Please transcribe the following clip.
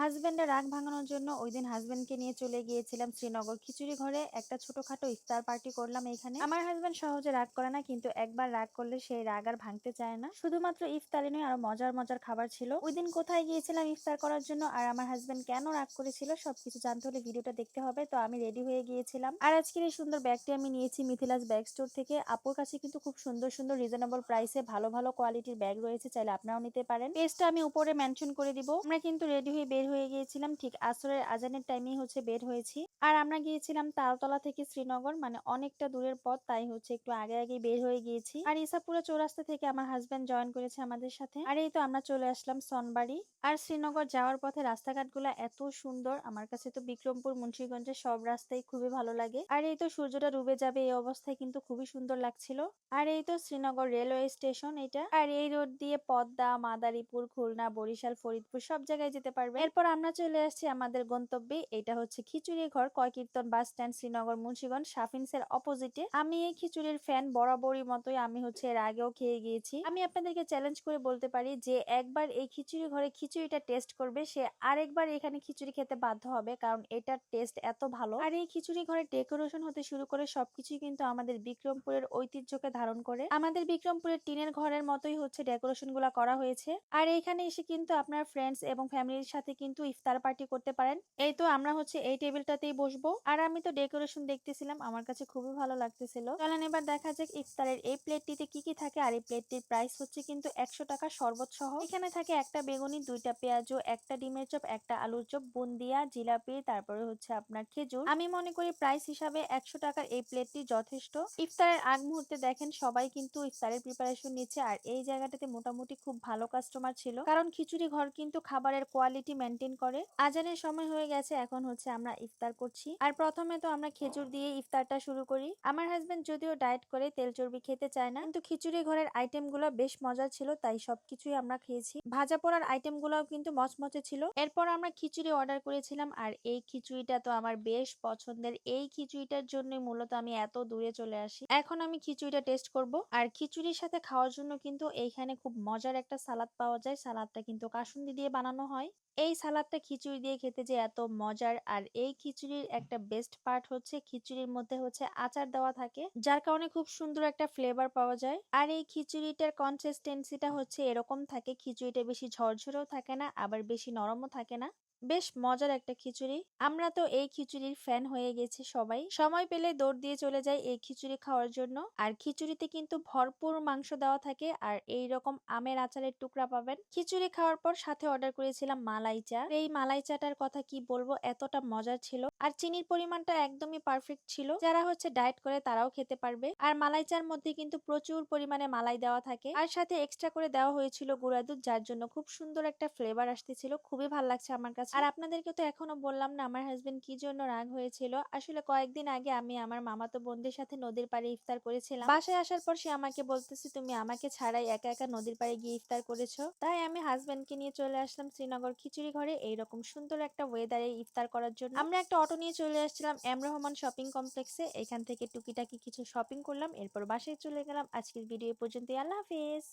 হাসব্যান্ডের রাগ ভাঙানোর জন্য ওইদিন হাসব্যান্ডকে নিয়ে চলে গিয়েছিলাম শ্রীনগর খিচুড়ি ঘরে। একটা ছোটখাটো ইফতার পার্টি করলাম এখানে। আমার হাসব্যান্ড সহজে রাগ করে না, কিন্তু একবার রাগ করলে সেই রাগ আর ভাঙতে চায় না। শুধুমাত্র ইফতারি নয়, আরো মজার মজার খাবার ছিল। ওইদিন কোথায় গিয়েছিলাম ইফতার করার জন্য, আর আমার হাসব্যান্ড কেন রাগ করেছিল সবকিছু জানতে হলে ভিডিওটা দেখতে হবে। তো আমি রেডি হয়ে গিয়েছিলাম, আর আজকের এই সুন্দর ব্যাগটি আমি নিয়েছি মিথিলাস ব্যাগ স্টোর থেকে। আপুর কাছে কিন্তু খুব সুন্দর সুন্দর রিজনেবল প্রাইসে ভালো ভালো কোয়ালিটির ব্যাগ রয়েছে, চাইলে আপনারাও নিতে পারেন। পেজটা আমি উপরে মেনশন করে দিব। আমরা কিন্তু রেডি হয়ে বের হয়ে গিয়েছিলাম, ঠিক আসরের আজানের টাইমেই বের হয়েছি। আর আমরা গিয়েছিলাম তালতলা থেকে শ্রীনগর, মানে অনেকটা দূরের পথ, তাই একটু আগে আগে বের হয়ে গিয়েছি। আর ইসাপুরা চৌরাস্তা থেকে আমার হাজবেন্ড জয়েন করেছে আমাদের সাথে। আর এই তো আমরা চলে আসলাম সনবাড়ি। আর শ্রীনগর যাওয়ার পথে রাস্তাঘাট গুলা এত সুন্দর, আমার কাছে তো বিক্রমপুর মুন্সিগঞ্জের সব রাস্তাই খুবই ভালো লাগে। আর এই তো সূর্যটা ডুবে যাবে এই অবস্থায় কিন্তু খুবই সুন্দর লাগছিল। আর এই তো শ্রীনগর রেলওয়ে স্টেশন এটা। আর এই রোড দিয়ে পদ্মা, মাদারীপুর, খুলনা, বরিশাল, ফরিদপুর সব জায়গায় যেতে পারবে। এরপর আমরা চলে আসছি আমাদের গন্তব্যে। এটা খিচুড়ি ঘর, কয়কীর্তন বাস স্ট্যান্ড, শ্রীনগর মুন্সিগঞ্জ, সাফিনস এর অপোজিটে। আমি এই খিচুড়ির ফ্যান বরাবরই মতোই, আমি এর আগেও খেয়ে গিয়েছি। আমি আপনাদেরকে চ্যালেঞ্জ করে বলতে পারি যে একবার এই খিচুড়ি ঘরে খিচুড়িটা টেস্ট করবে, সে আরেকবার এখানে খিচুড়ি খেতে বাধ্য হবে, কারণ এটার টেস্ট এত ভালো। আর এই খিচুড়ি ঘরের ডেকোরেশন হতে শুরু করে সবকিছুই কিন্তু আমাদের বিক্রমপুরের ঐতিহ্যকে ধারণ করে। আমাদের বিক্রমপুরের টিনের ঘরের মতোই ডেকোরেশন গুলা করা হয়েছে। আর এখানে এসে কিন্তু আপনার ফ্রেন্ডস এবং ফ্যামিলির সাথে কিন্তু ইফতার পার্টি করতে পারেন। এই তো আমরা এই টেবিলটাতেই বসবো। আর আমি তো ডেকোরেশন দেখতেছিলাম, আমার কাছে খুবই ভালো লাগতেছিল। চলেন এবার দেখা যাক ইফতারের এই প্লেটটিতে কি কি থাকে। আর এই প্লেটটির প্রাইস কিন্তু 100 টাকা শরবত সহ। এখানে থাকে একটা বেগুনি, দুইটা পেঁয়াজু, একটা ডিমের চপ, একটা আলুর চপ, বুন্দিয়া, জিলাপি, তারপরে আপনার খেজুর। আমি মনে করি প্রাইস হিসাবে 100 টাকার এই প্লেটটি যথেষ্ট। ইফতারের আগ মুহূর্তে দেখেন সবাই কিন্তু ইফতারের প্রিপারেশন নিচ্ছে। আর এই জায়গাটাতে মোটামুটি খুব ভালো কাস্টমার ছিল, কারণ খিচুড়ি ঘর কিন্তু খাবারের কোয়ালিটি মেনটেন করে। আজানের সময় হয়ে গেছে, এখন আমরা ইফতার করছি। আর প্রথমে তো আমরা খেজুর দিয়ে ইফতারটা শুরু করি। আমার হাজবেন্ড যদিও ডায়েট করে, তেল চর্বি খেতে চায় না, কিন্তু খিচুড়ি ঘরের আইটেম গুলো বেশ মজা ছিল, তাই সবকিছুই আমরা খেয়েছি। ভাজা পোড়ার আইটেম গুলাও কিন্তু মচমচে ছিল। এরপর আমরা খিচুড়ি অর্ডার করেছিলাম, আর এই খিচুড়িটা তো আমার বেশ পছন্দের। এই খিচুড়িটার জন্যই মূলত আমি এত দূরে চলে আসি। এখন আমি খিচুড়িটা টেস্ট করব। আর খিচুড়ির সাথে খাওয়ার জন্য কিন্তু এইখানে খুব মজার একটা সালাদ পাওয়া যায়। সালাদটা কিন্তু কাসুন্দি দিয়ে বানানো হয়। এই সালাদটা খিচুড়ি দিয়ে খেতে যে এত মজার। আর এই খিচুড়ির একটা বেস্ট পার্ট খিচুড়ির মধ্যে আচার দেওয়া থাকে, যার কারণে খুব সুন্দর একটা ফ্লেভার পাওয়া যায়। আর এই খিচুড়িটার কনসিস্টেন্সিটা এরকম থাকে, খিচুড়িটা বেশি ঝরঝরেও থাকে না, আবার বেশি নরমও থাকে না। বেশ মজার একটা খিচুড়ি। আমরা তো এই খিচুড়ির ফ্যান হয়ে গেছি সবাই। সময় পেলে দৌড় দিয়ে চলে যাই এই খিচুড়ি খাওয়ার জন্য। আর খিচুড়িতে কিন্তু ভরপুর মাংস দেওয়া থাকে, আর এই রকম আমের আচারের টুকরা পাবেন। খিচুড়ি খাওয়ার পর সাথে অর্ডার করেছিলাম মালাই চা। এই মালাই চাটার কথা কি বলবো, এতটা মজার ছিল। আর চিনির পরিমাণটা একদমই পারফেক্ট ছিল, যারা ডায়েট করে তারাও খেতে পারবে। আর মালাই চার মধ্যে কিন্তু প্রচুর পরিমাণে মালাই দেওয়া থাকে, আর সাথে এক্সট্রা করে দেওয়া হয়েছিল গুঁড়া দুধ, যার জন্য খুব সুন্দর একটা ফ্লেভার আসতেছিল। খুবই ভালো লাগছে আমার কাছে। আর আপনাদেরকে তো এখনো বললাম না আমার হাজবেন্ড কি জন্য রাগ হয়েছিল। আসলে কয়েকদিন আগে আমি আমার মামাতো বোনদের সাথে নদীর পাড়ে ইফতার করেছিলাম। বাসায় আসার পর সে আমাকে বলতেছে, তুমি আমাকে ছাড়াই একা একা নদীর পাড়ে গিয়ে ইফতার করেছো। তাই আমি হাজবেন্ডকে নিয়ে চলে আসলাম শ্রীনগর খিচুড়ি ঘরে, এইরকম সুন্দর একটা ওয়েদারে ইফতার করার জন্য। আমরা একটা অটো নিয়ে চলে আসছিলাম এম রহমান শপিং কমপ্লেক্সে। এখান থেকে টুকিটাকি কিছু শপিং করলাম, এরপর বাসায় চলে গেলাম। আজকের ভিডিও পর্যন্ত, আল্লাহ হাফেজ।